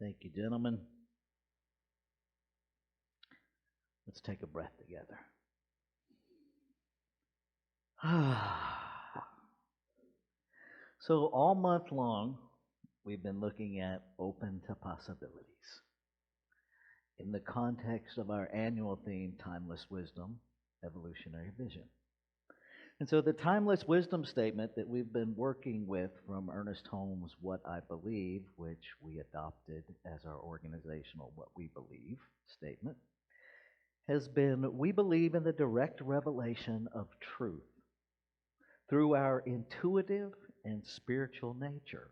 Thank you, gentlemen. Let's take a breath together. So, all month long, we've been looking at open to possibilities in the context of our annual theme, Timeless Wisdom, Evolutionary Vision. And so, the Timeless Wisdom statement that we've been working with from Ernest Holmes' What I Believe, which we adopted as our organizational What We Believe statement, has been we believe in the direct revelation of truth through our intuitive and spiritual nature.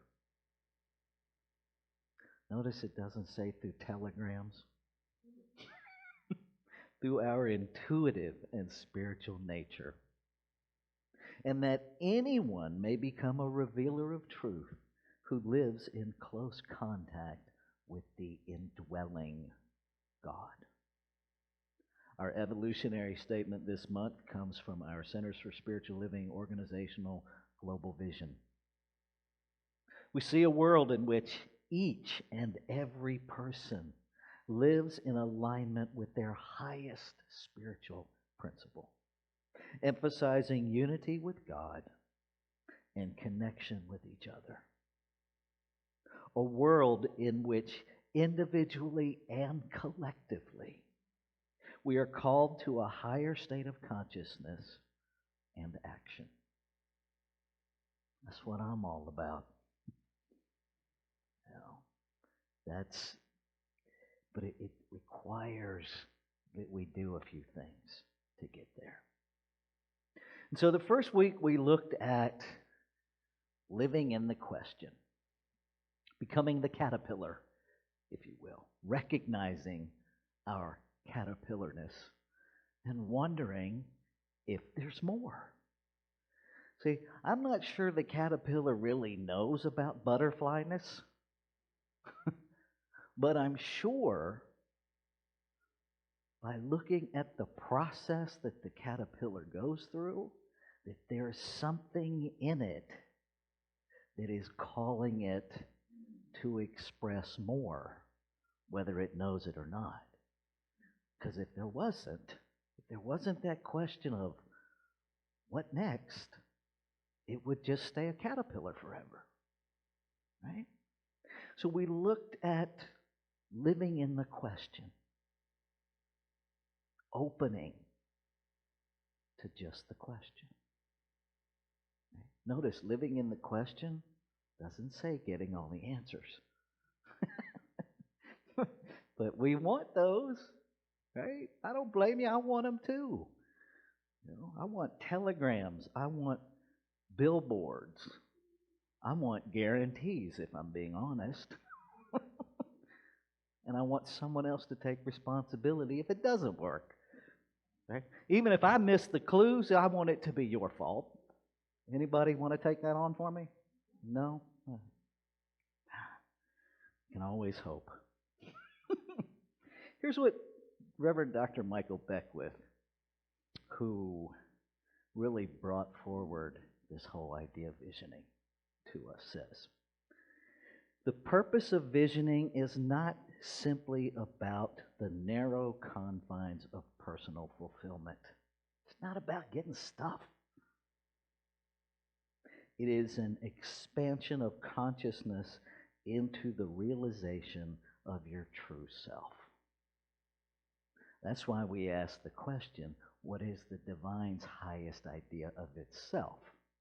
Notice it doesn't say through telegrams. Through our intuitive and spiritual nature. And that anyone may become a revealer of truth who lives in close contact with the indwelling God. Our evolutionary statement this month comes from our Centers for Spiritual Living organizational global vision. We see a world in which each and every person lives in alignment with their highest spiritual principle, emphasizing unity with God and connection with each other. A world in which individually and collectively we are called to a higher state of consciousness and action. That's what I'm all about. But it requires that we do a few things to get there. And so the first week we looked at living in the question, becoming the caterpillar, if you will, recognizing our caterpillarness and wondering if there's more. See, I'm not sure the caterpillar really knows about butterflyness, but I'm sure by looking at the process that the caterpillar goes through, that there's something in it that is calling it to express more, whether it knows it or not. Because if there wasn't that question of what next, it would just stay a caterpillar forever, right? So we looked at living in the question, opening to just the question. Right? Notice living in the question doesn't say getting all the answers. But we want those, right? I don't blame you. I want them too. I want telegrams. I want billboards. I want guarantees, if I'm being honest. And I want someone else to take responsibility if it doesn't work. Right? Even if I miss the clues, I want it to be your fault. Anybody want to take that on for me? No? Can always hope. Here's what Reverend Dr. Michael Beckwith, who really brought forward this whole idea of visioning to us, says. The purpose of visioning is not simply about the narrow confines of personal fulfillment. It's not about getting stuff. It is an expansion of consciousness into the realization of your true self. That's why we ask the question, what is the divine's highest idea of itself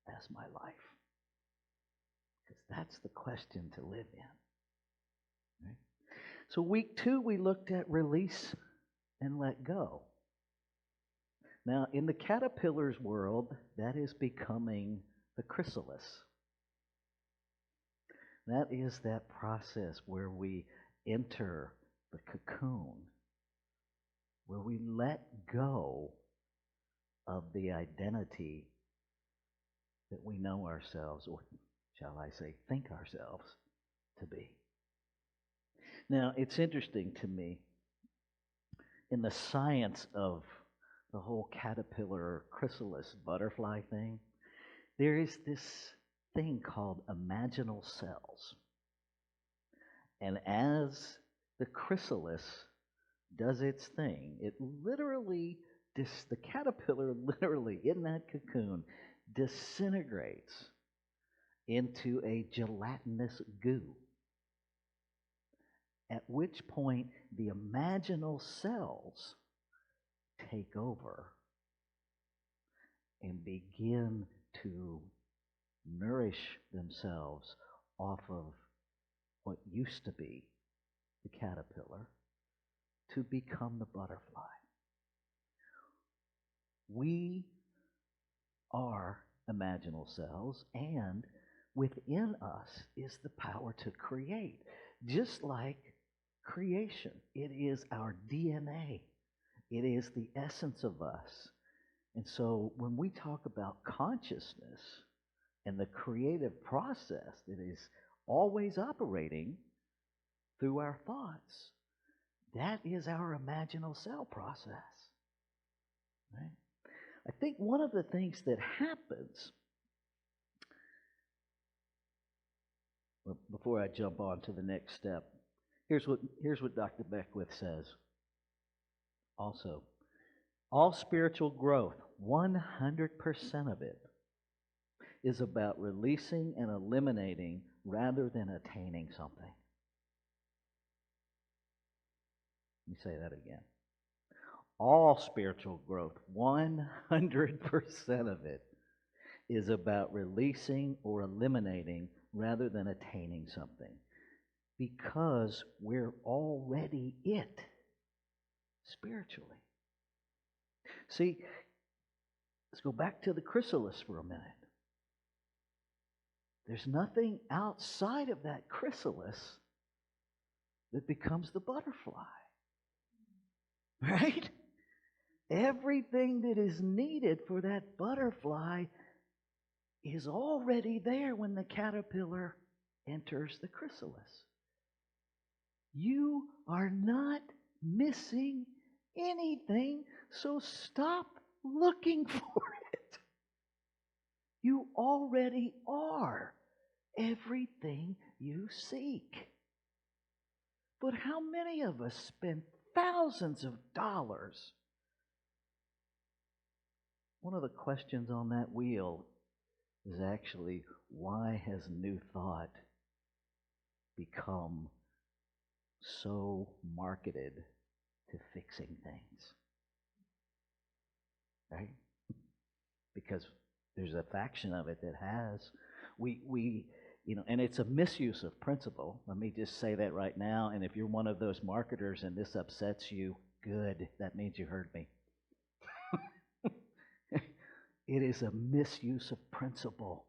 as my life? Because that's the question to live in. Right? So week 2, we looked at release and let go. Now, in the caterpillar's world, that is becoming the chrysalis. That is that process where we enter the cocoon, where we let go of the identity that we know ourselves, or shall I say, think ourselves to be. Now, it's interesting to me, in the science of the whole caterpillar chrysalis butterfly thing, there is this thing called imaginal cells. And as the chrysalis does its thing, it literally, the caterpillar literally in that cocoon disintegrates into a gelatinous goo. At which point the imaginal cells take over and begin to nourish themselves off of what used to be the caterpillar to become the butterfly. We are imaginal cells, and within us is the power to create. Just like creation, it is our DNA. It is the essence of us. And so when we talk about consciousness and the creative process that is always operating through our thoughts, that is our imaginal cell process. Right? I think one of the things that happens, well, before I jump on to the next step, here's what Dr. Beckwith says. Also, all spiritual growth, 100% of it, is about releasing and eliminating rather than attaining something. Let me say that again. All spiritual growth, 100% of it, is about releasing or eliminating rather than attaining something. Because we're already it spiritually. See, let's go back to the chrysalis for a minute. There's nothing outside of that chrysalis that becomes the butterfly. Right? Everything that is needed for that butterfly is already there when the caterpillar enters the chrysalis. You are not missing anything, so stop looking for it. You already are everything you seek. But how many of us spend thousands of dollars? One of the questions on that wheel is actually, why has New Thought become so marketed to fixing things? Right? Because there's a faction of it that has. And it's a misuse of principle. Let me just say that right now. And if you're one of those marketers and this upsets you, good. That means you heard me. It is a misuse of principle.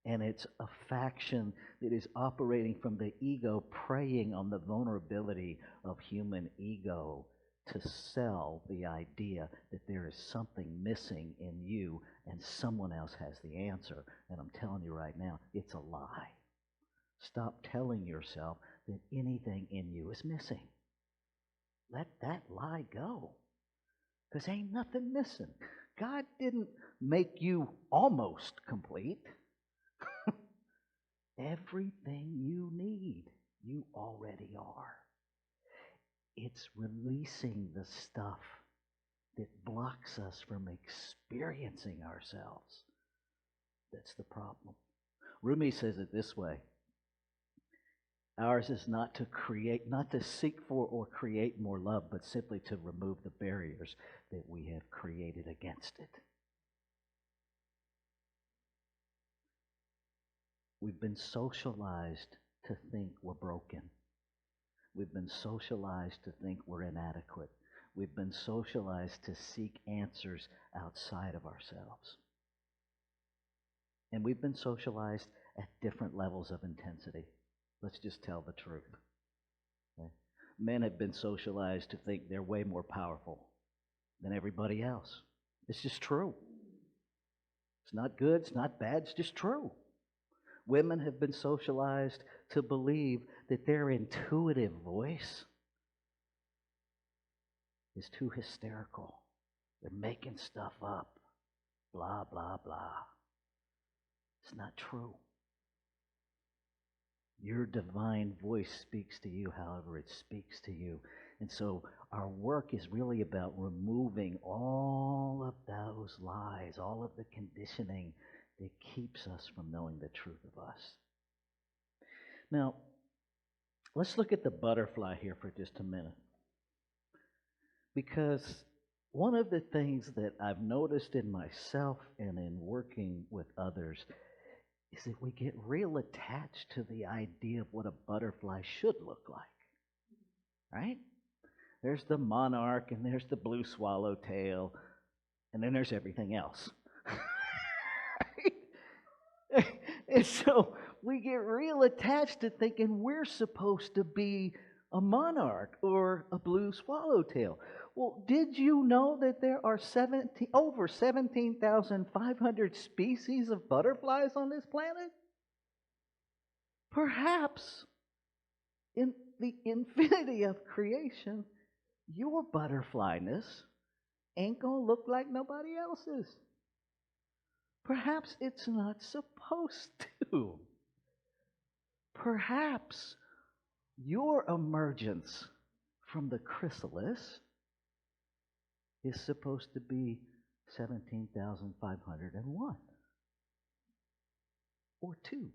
And it's a faction that is operating from the ego, preying on the vulnerability of human ego to sell the idea that there is something missing in you and someone else has the answer. And I'm telling you right now, it's a lie. Stop telling yourself that anything in you is missing. Let that lie go. Because ain't nothing missing. God didn't make you almost complete. Everything you need, you already are. It's releasing the stuff that blocks us from experiencing ourselves that's the problem. Rumi says it this way. Ours is not to create, not to seek for or create more love, but simply to remove the barriers that we have created against it. We've been socialized to think we're broken. We've been socialized to think we're inadequate. We've been socialized to seek answers outside of ourselves. And we've been socialized at different levels of intensity. Let's just tell the truth. Okay? Men have been socialized to think they're way more powerful than everybody else. It's just true. It's not good, it's not bad, it's just true. Women have been socialized to believe that their intuitive voice is too hysterical. They're making stuff up. Blah, blah, blah. It's not true. Your divine voice speaks to you however it speaks to you. And so our work is really about removing all of those lies, all of the conditioning that keeps us from knowing the truth of us. Now, let's look at the butterfly here for just a minute. Because one of the things that I've noticed in myself and in working with others is that we get real attached to the idea of what a butterfly should look like. Right? There's the monarch, and there's the blue swallowtail, and then there's everything else. And so we get real attached to thinking we're supposed to be a monarch or a blue swallowtail. Well, did you know that there are over 17,500 species of butterflies on this planet? Perhaps in the infinity of creation, your butterflyness ain't going to look like nobody else's. Perhaps it's not supposed to. Perhaps your emergence from the chrysalis is supposed to be 17,501. Or 2.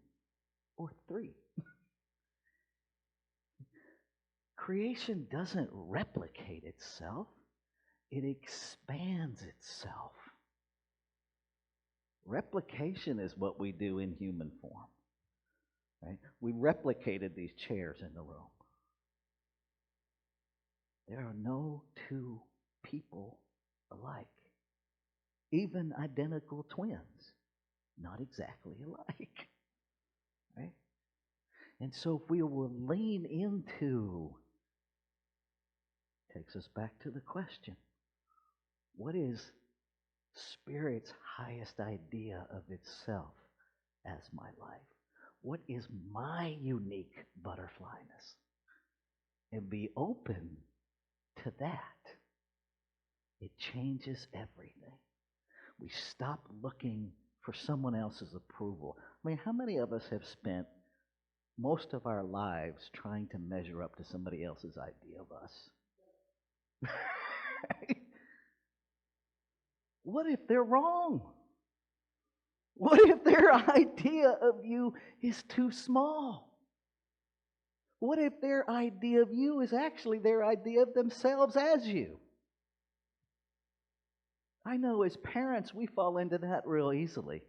Or 3. Creation doesn't replicate itself. It expands itself. Replication is what we do in human form. Right? We replicated these chairs in the room. There are no two people alike. Even identical twins, not exactly alike. Right? And so if we will lean into, takes us back to the question, what is Spirit's highest idea of itself as my life? What is my unique butterflyness? And be open to that. It changes everything. We stop looking for someone else's approval. I mean, how many of us have spent most of our lives trying to measure up to somebody else's idea of us? What if they're wrong? What if their idea of you is too small? What if their idea of you is actually their idea of themselves as you? I know as parents, we fall into that real easily.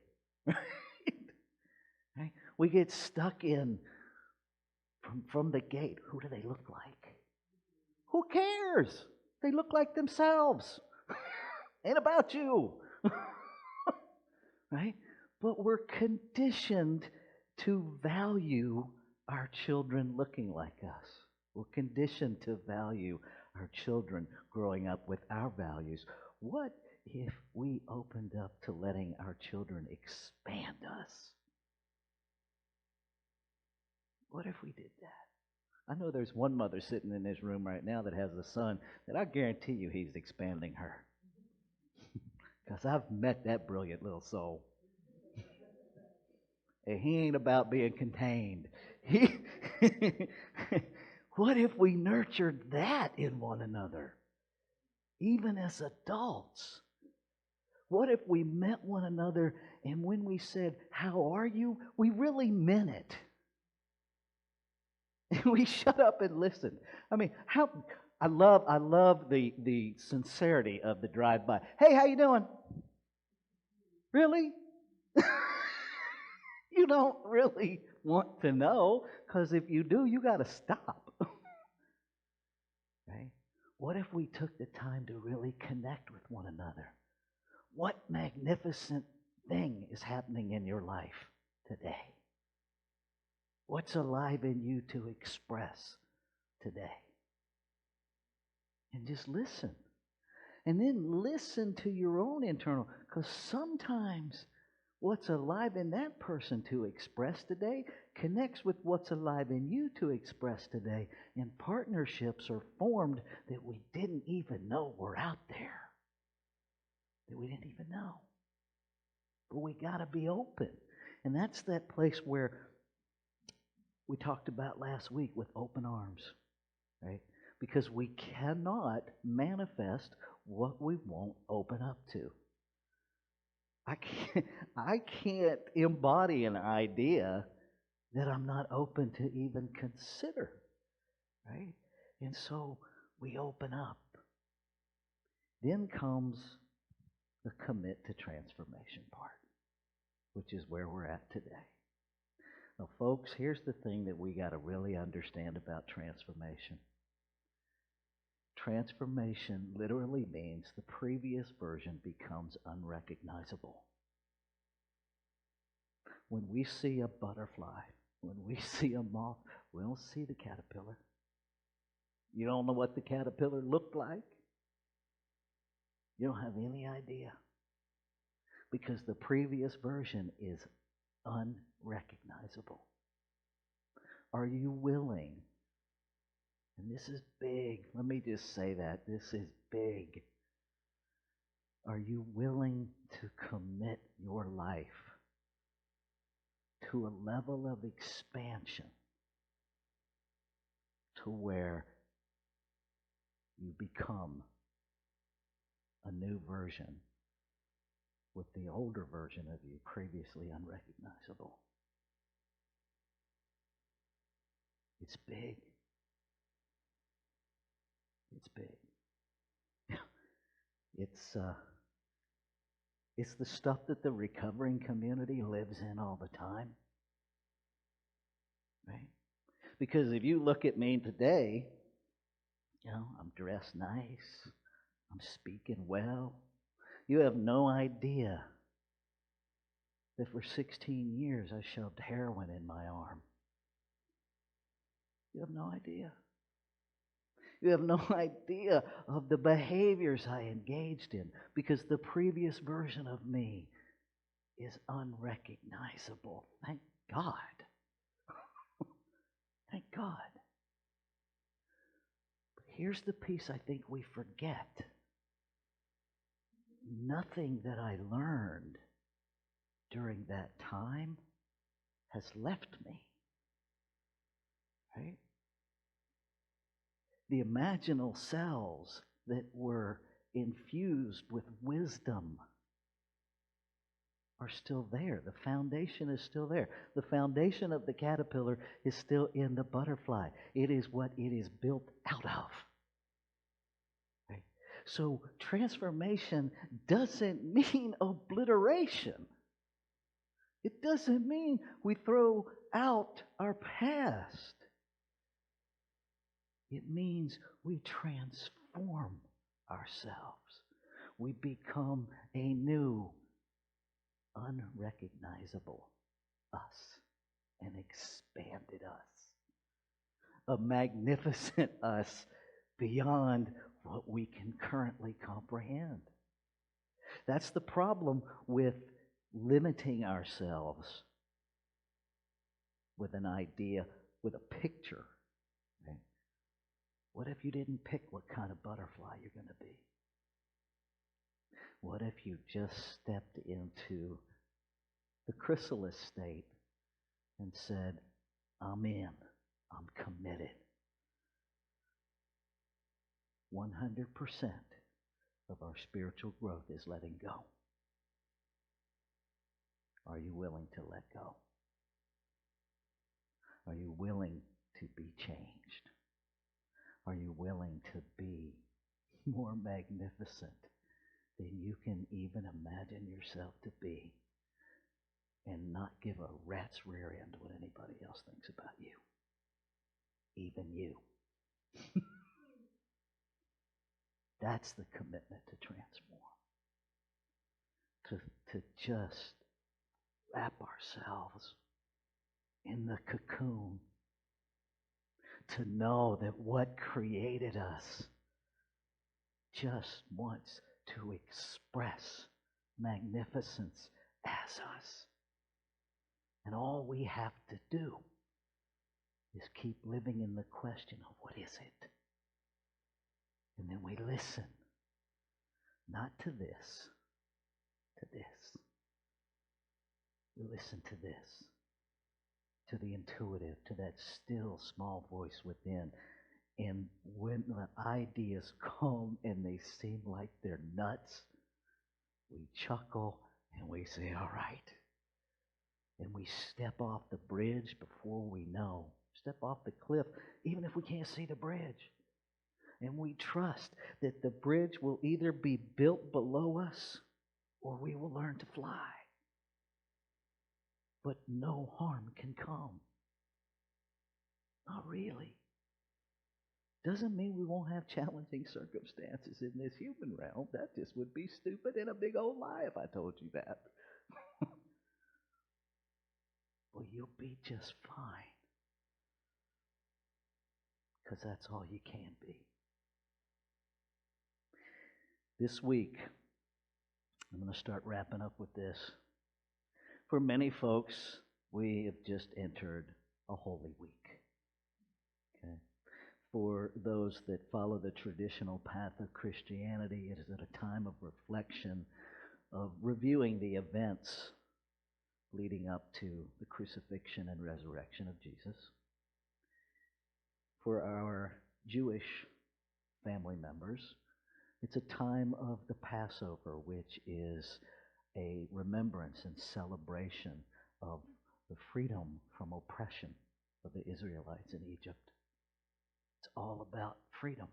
Right? We get stuck in from the gate. Who do they look like? Who cares? They look like themselves. Ain't about you. Right? But we're conditioned to value our children looking like us. We're conditioned to value our children growing up with our values. What if we opened up to letting our children expand us? What if we did that? I know there's one mother sitting in this room right now that has a son that I guarantee you he's expanding her. Because I've met that brilliant little soul. And he ain't about being contained. What if we nurtured that in one another, even as adults? What if we met one another and when we said, "How are you?" we really meant it. And we shut up and listened. I mean, I love the sincerity of the drive-by. "Hey, how you doing?" Really? You don't really want to know, because if you do, you got to stop. Right? What if we took the time to really connect with one another? What magnificent thing is happening in your life today? What's alive in you to express today? And just listen. And then listen to your own internal, because sometimes what's alive in that person to express today connects with what's alive in you to express today. And partnerships are formed that we didn't even know were out there. That we didn't even know. But we got to be open. And that's that place where we talked about last week with open arms, right? Because we cannot manifest what we won't open up to. I can't embody an idea that I'm not open to even consider, right? And so we open up. Then comes the commit to transformation part, which is where we're at today. Now, folks, here's the thing that we got to really understand about transformation. Transformation literally means the previous version becomes unrecognizable. When we see a butterfly, when we see a moth, we don't see the caterpillar. You don't know what the caterpillar looked like. You don't have any idea. Because the previous version is unrecognizable. Are you willing? And this is big. Let me just say that. This is big. Are you willing to commit your life to a level of expansion to where you become a new version with the older version of you previously unrecognizable? It's big. It's big. It's the stuff that the recovering community lives in all the time. Right? Because if you look at me today, I'm dressed nice. I'm speaking well. You have no idea that for 16 years I shoved heroin in my arm. You have no idea. You have no idea of the behaviors I engaged in because the previous version of me is unrecognizable. Thank God. Thank God. But here's the piece I think we forget. Nothing that I learned during that time has left me. Right? The imaginal cells that were infused with wisdom are still there. The foundation is still there. The foundation of the caterpillar is still in the butterfly. It is what it is built out of. Right? So transformation doesn't mean obliteration. It doesn't mean we throw out our past. It means we transform ourselves. We become a new, unrecognizable us, an expanded us, a magnificent us beyond what we can currently comprehend. That's the problem with limiting ourselves with an idea, with a picture. Right? What if you didn't pick what kind of butterfly you're going to be? What if you just stepped into the chrysalis state and said, I'm in, I'm committed. 100% of our spiritual growth is letting go. Are you willing to let go? Are you willing to be changed? Are you willing to be more magnificent than you can even imagine yourself to be and not give a rat's rear end what anybody else thinks about you? Even you. That's the commitment to transform. To just wrap ourselves in the cocoon. To know that what created us just wants to express magnificence as us. And all we have to do is keep living in the question of what is it? And then we listen, not to this, to this. We listen to this, to the intuitive, to that still small voice within. And when the ideas come and they seem like they're nuts, we chuckle and we say, all right. And we step off the bridge before we know. Step off the cliff, even if we can't see the bridge. And we trust that the bridge will either be built below us or we will learn to fly. But no harm can come. Not really. Doesn't mean we won't have challenging circumstances in this human realm. That just would be stupid and a big old lie if I told you that. Well, you'll be just fine. Because that's all you can be. This week, I'm going to start wrapping up with this. For many folks, we have just entered a Holy Week. Okay? For those that follow the traditional path of Christianity, it is at a time of reflection, of reviewing the events leading up to the crucifixion and resurrection of Jesus. For our Jewish family members, it's a time of the Passover, which is a remembrance and celebration of the freedom from oppression of the Israelites in Egypt. It's all about freedom,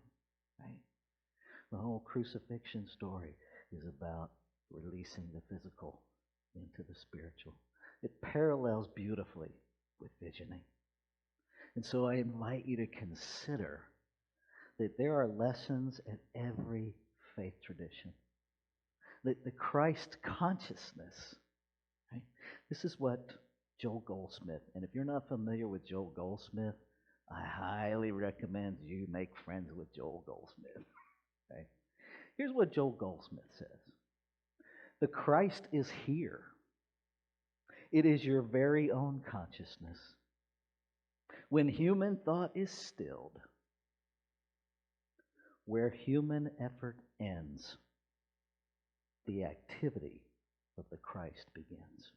right? The whole crucifixion story is about releasing the physical into the spiritual. It parallels beautifully with visioning. And so I invite you to consider that there are lessons in every faith tradition. That the Christ consciousness, right? This is what Joel Goldsmith, and if you're not familiar with Joel Goldsmith, I highly recommend you make friends with Joel Goldsmith. Okay? Here's what Joel Goldsmith says. The Christ is here. It is your very own consciousness. When human thought is stilled, where human effort ends, the activity of the Christ begins.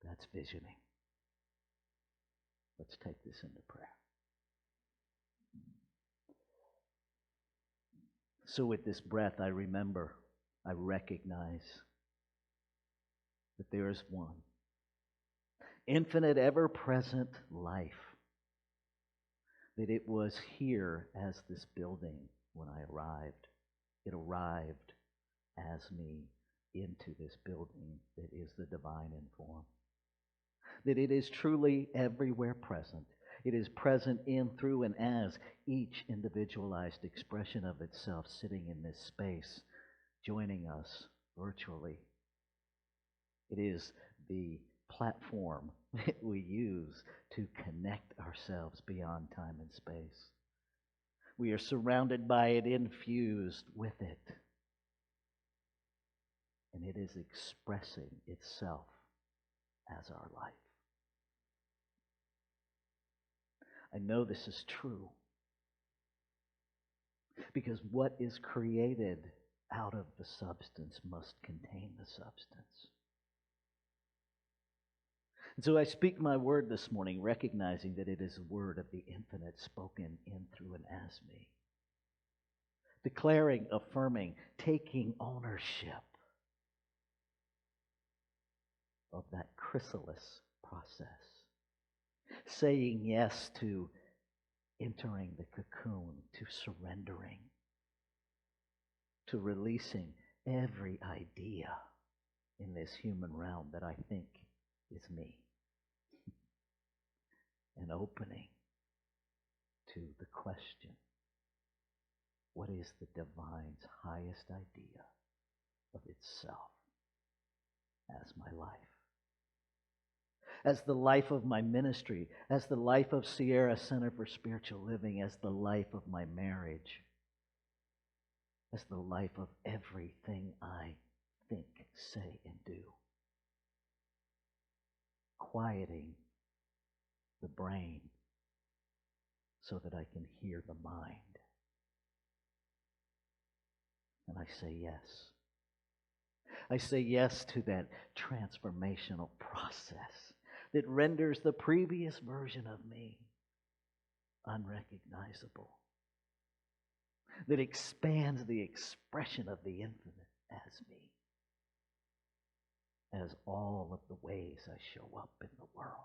That's visioning. Let's take this into prayer. So with this breath, I remember, I recognize that there is one infinite, ever-present life. That it was here as this building when I arrived. It arrived as me into this building that is the divine in form. That it is truly everywhere present. It is present in, through, and as each individualized expression of itself sitting in this space, joining us virtually. It is the platform that we use to connect ourselves beyond time and space. We are surrounded by it, infused with it. And it is expressing itself as our life. I know this is true because what is created out of the substance must contain the substance. And so I speak my word this morning, recognizing that it is a word of the infinite spoken in, through, and as me. Declaring, affirming, taking ownership of that chrysalis process. Saying yes to entering the cocoon, to surrendering, to releasing every idea in this human realm that I think is me. And opening to the question, what is the divine's highest idea of itself as my life? As the life of my ministry, as the life of Sierra Center for Spiritual Living, as the life of my marriage, as the life of everything I think, say, and do. Quieting the brain so that I can hear the mind. And I say yes. I say yes to that transformational process that renders the previous version of me unrecognizable, that expands the expression of the infinite as me, as all of the ways I show up in the world.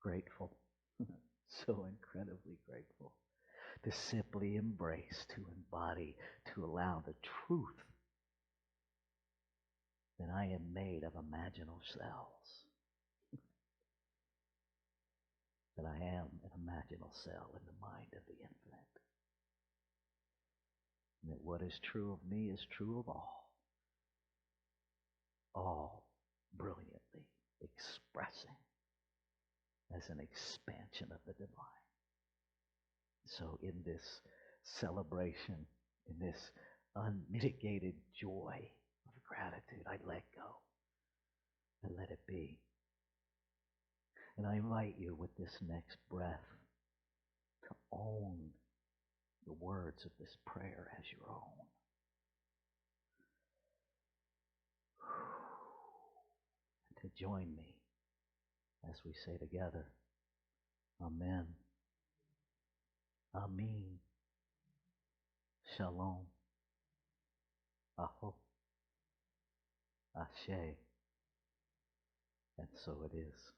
Grateful, so incredibly grateful to simply embrace, to embody, to allow the truth that I am made of imaginal cells, that I am an imaginal cell in the mind of the infinite, and that what is true of me is true of all brilliantly expressing as an expansion of the divine. So in this celebration, in this unmitigated joy of gratitude, I let go. I let it be. And I invite you with this next breath to own the words of this prayer as your own. And to join me as we say together, Amen, Amin, Shalom, Aho, Ashe, and so it is.